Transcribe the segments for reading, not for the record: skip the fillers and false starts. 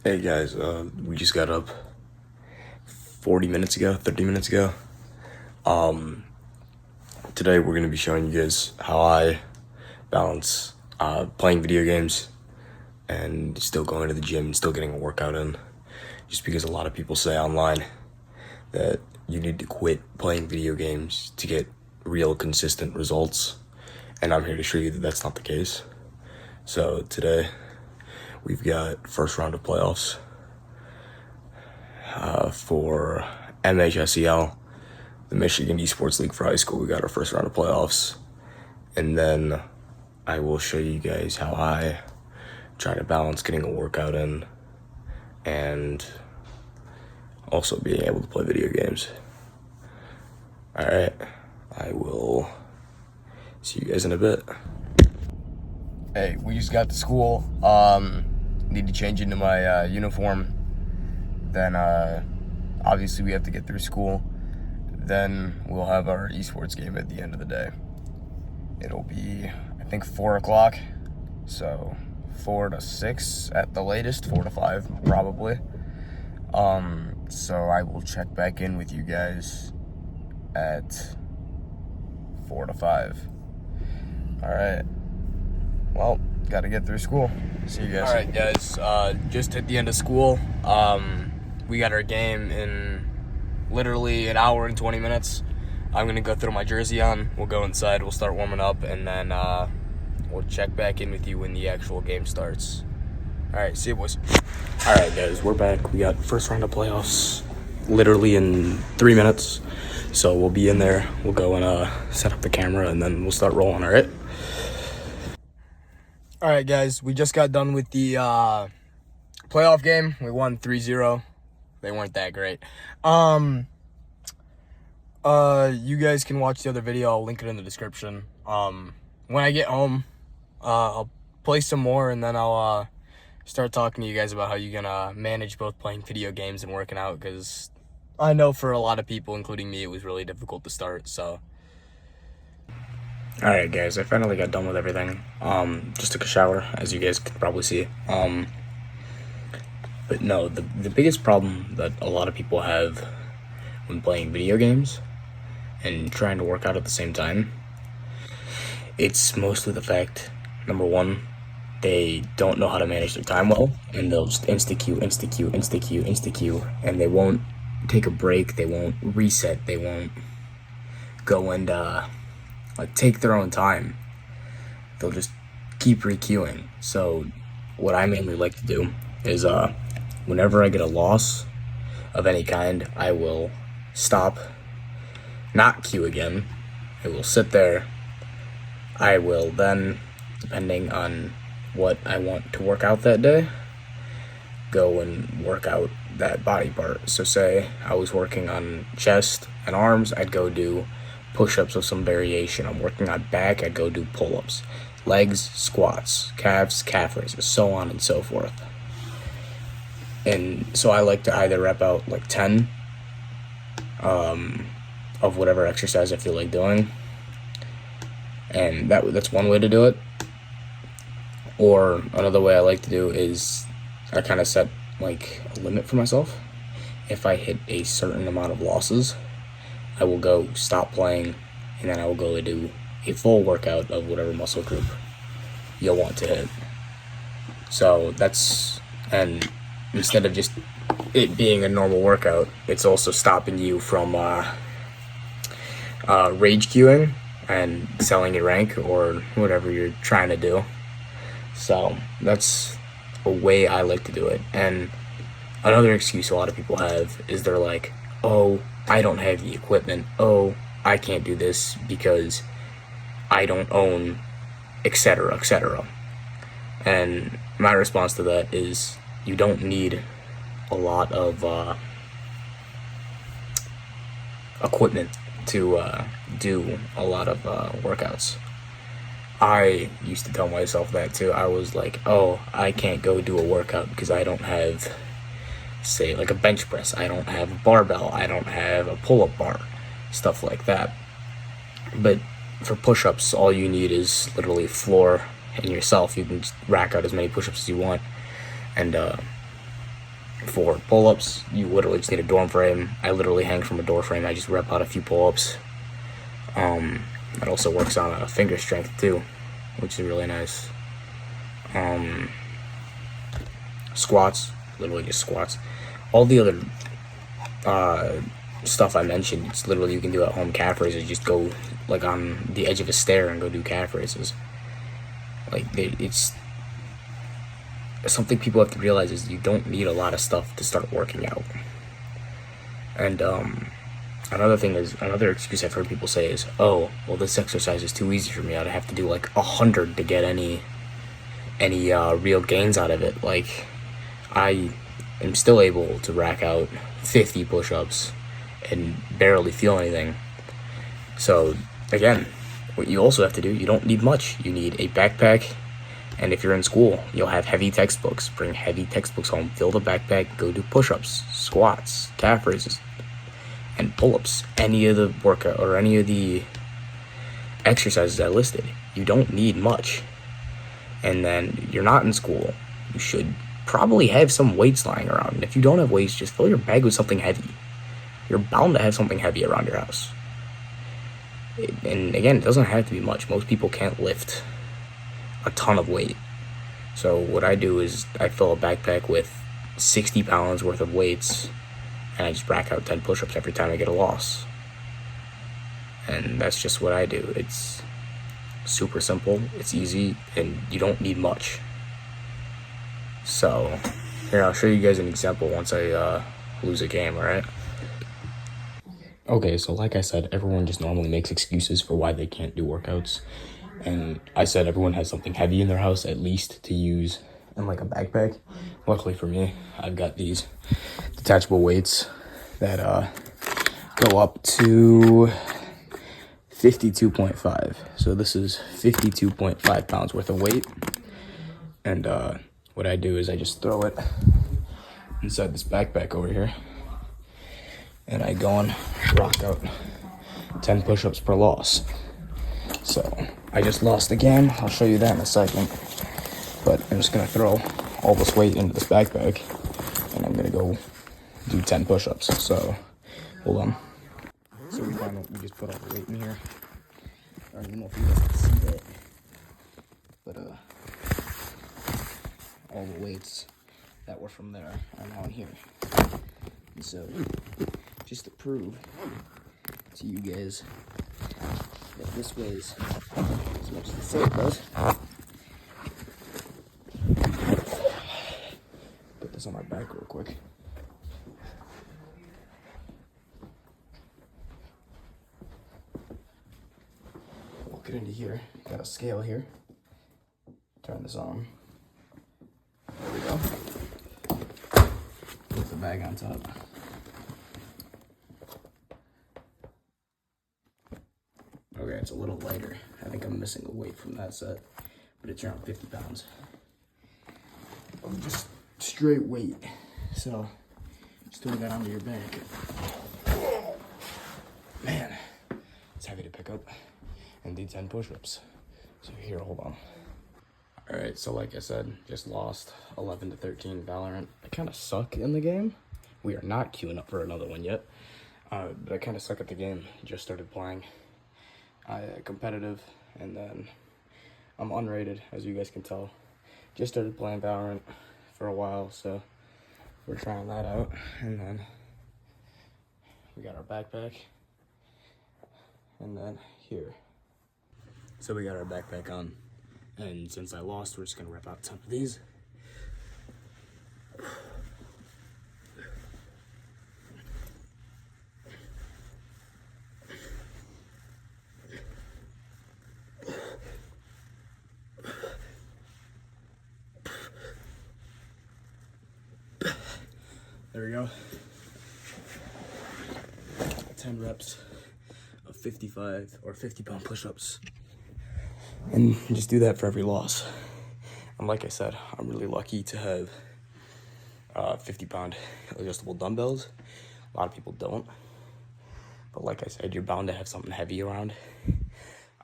Hey guys, we just got up 30 minutes ago. Today we're going to be showing you guys how I balance playing video games and still going to the gym and still getting a workout in. Just because a lot of people say online that you need to quit playing video games to get real consistent results. And I'm here to show you that that's not the case. So today we've got first round of playoffs for MHSEL, the Michigan Esports League for high school. We got our first round of playoffs, and then I will show you guys how I try to balance getting a workout in and also being able to play video games. Alright, I will see you guys in a bit. Hey, we just got to school. Need to change into my uniform. Then obviously we have to get through school. Then we'll have our esports game at the end of the day. It'll be, I think, 4 o'clock. So 4 to 6 at the latest, 4 to 5 probably. So I will check back in with you guys at 4 to 5. All right. Well, gotta get through school. See you guys. All right, guys. Just at the end of school. We got our game in literally an hour and 20 minutes. I'm gonna go throw my jersey on. We'll go inside. We'll start warming up, and then we'll check back in with you when the actual game starts. All right, see you, boys. All right, guys, we're back. We got first round of playoffs literally in 3 minutes. So we'll be in there. We'll go and set up the camera, and then we'll start rolling. All right. All right, guys. We just got done with the playoff game. We won 3-0. They weren't that great. You guys can watch the other video. I'll link it in the description. When I get home, I'll play some more, and then I'll start talking to you guys about how you're gonna manage both playing video games and working out, because I know for a lot of people, including me, it was really difficult to start. So all right, guys, I finally got done with everything. Just took a shower, as you guys could probably see. But no, the biggest problem that a lot of people have when playing video games and trying to work out at the same time, it's mostly the fact, number one, they don't know how to manage their time well, and they'll just insta-queue, and they won't take a break, they won't reset, they won't go and take their own time. They'll just keep re-queuing. So what I mainly like to do is whenever I get a loss of any kind, I will stop, not queue again. I will sit there. I will then, depending on what I want to work out that day, go and work out that body part. So say I was working on chest and arms, I'd go do push-ups with some variation. I'm working on back, I'd go do pull-ups. Legs, squats, calves, calf raises, so on and so forth. And so I like to either rep out like 10 of whatever exercise I feel like doing, and that's one way to do it. Or another way I like to do is I kind of set like a limit for myself. If I hit a certain amount of losses, I will go stop playing, and then I will go to do a full workout of whatever muscle group you'll want to hit. So and instead of just it being a normal workout, it's also stopping you from rage queuing and selling your rank or whatever you're trying to do. So that's a way I like to do it. And another excuse a lot of people have is they're like, oh, I don't have the equipment. Oh, I can't do this because I don't own, etc., etc. And my response to that is, you don't need a lot of equipment to do a lot of workouts. I used to tell myself that too. I was like, oh, I can't go do a workout because I don't have, say, like a bench press. I don't have a barbell. I don't have a pull-up bar, stuff like that. But for push-ups, all you need is literally floor and yourself. You can just rack out as many push-ups as you want. And For pull-ups, you literally just need a dorm frame. I literally hang from a door frame. I just rep out a few pull-ups. It also works on finger strength too, which is really nice. Squats, literally just squats. All the other stuff I mentioned, it's literally you can do at home. Calf raises, just go like on the edge of a stair and go do calf raises. Like it's something people have to realize is you don't need a lot of stuff to start working out. And another excuse I've heard people say is, oh, well, this exercise is too easy for me. I'd have to do like 100 to get any real gains out of it. Like, I am still able to rack out 50 push-ups and barely feel anything. So again, what you also have to do, you don't need much. You need a backpack, and if you're in school, you'll have heavy textbooks. Bring heavy textbooks home, fill the backpack, go do push-ups, squats, calf raises, and pull-ups. Any of the workout or any of the exercises I listed, you don't need much. And then you're not in school, you should probably have some weights lying around. And if you don't have weights, just fill your bag with something heavy. You're bound to have something heavy around your house. And again, it doesn't have to be much. Most people can't lift a ton of weight. So what I do is I fill a backpack with 60 pounds worth of weights, and I just rack out 10 push-ups every time I get a loss. And that's just what I do. It's super simple, it's easy, and you don't need much. So here, I'll show you guys an example once I lose a game, alright? Okay, so like I said, everyone just normally makes excuses for why they can't do workouts. And I said everyone has something heavy in their house at least to use in like a backpack. Luckily for me, I've got these detachable weights that go up to 52.5. So this is 52.5 pounds worth of weight. And what I do is I just throw it inside this backpack over here, and I go and rock out 10 push-ups per loss. So I just lost the game. I'll show you that in a second. But I'm just gonna throw all this weight into this backpack, and I'm gonna go do 10 push-ups. So hold on. So we just put all the weight in here. I don't even know if you guys can see that, but all the weights that were from there are now in here. And so just to prove to you guys that this weighs as much as they say it does, put this on my back real quick. Walk it into here. Got a scale here. Turn this on. There we go. Put the bag on top. Okay, it's a little lighter. I think I'm missing a weight from that set, but it's around 50 pounds. Just straight weight. So just throw that onto your back. Man, it's heavy to pick up and do 10 push-ups. So here, hold on. All right, so like I said, just lost 11-13 Valorant. I kind of suck in the game. We are not queuing up for another one yet, but I kind of suck at the game. Just started playing. Competitive, and then I'm unrated, as you guys can tell. Just started playing Valorant for a while, so we're trying that out. And then we got our backpack, and then here. So we got our backpack on, and since I lost, we're just gonna rip out some of these. There we go. 10 reps of 55 or 50-pound push-ups. And just do that for every loss. And like I said, I'm really lucky to have 50-pound adjustable dumbbells. A lot of people don't. But like I said, you're bound to have something heavy around.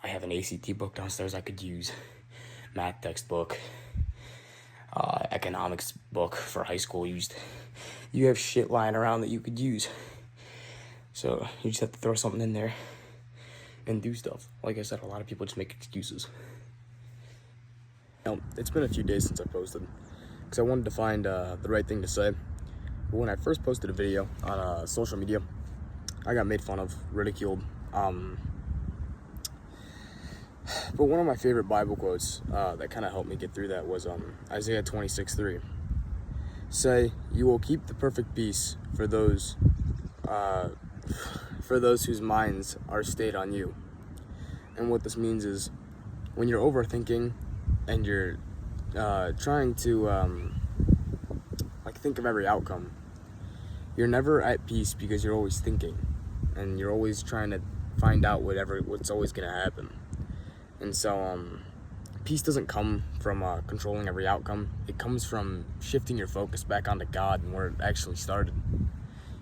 I have an ACT book downstairs I could use. Math textbook. economics book for high school used, you have shit lying around that you could use. So you just have to throw something in there and do stuff. Like I said, a lot of people just make excuses. It's been a few days since I posted, because I wanted to find the right thing to say. But when I first posted a video on social media, I got made fun of, ridiculed. But one of my favorite Bible quotes that kind of helped me get through that was Isaiah 26:3. Say, you will keep the perfect peace for those whose minds are stayed on you. And what this means is, when you're overthinking and you're trying to think of every outcome, you're never at peace because you're always thinking, and you're always trying to find out what's always gonna happen. And so peace doesn't come from controlling every outcome. It comes from shifting your focus back onto God and where it actually started.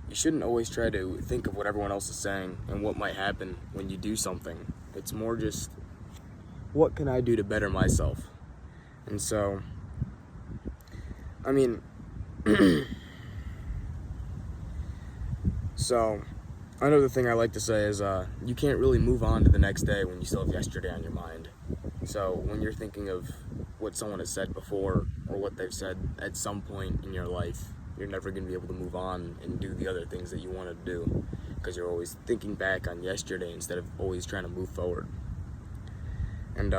You shouldn't always try to think of what everyone else is saying and what might happen when you do something. It's more just, what can I do to better myself? And so, I mean, so another thing I like to say is you can't really move on to the next day when you still have yesterday on your mind. So when you're thinking of what someone has said before or what they've said at some point in your life, you're never going to be able to move on and do the other things that you want to do, because you're always thinking back on yesterday instead of always trying to move forward. And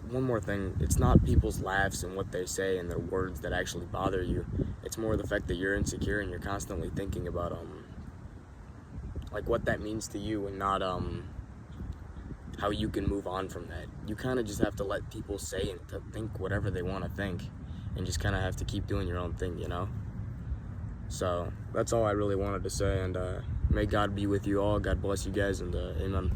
one more thing, it's not people's laughs and what they say and their words that actually bother you. It's more the fact that you're insecure and you're constantly thinking about what that means to you, and not how you can move on from that. You kind of just have to let people say and to think whatever they want to think, and just kind of have to keep doing your own thing, you know? So that's all I really wanted to say, and may God be with you all. God bless you guys, and amen.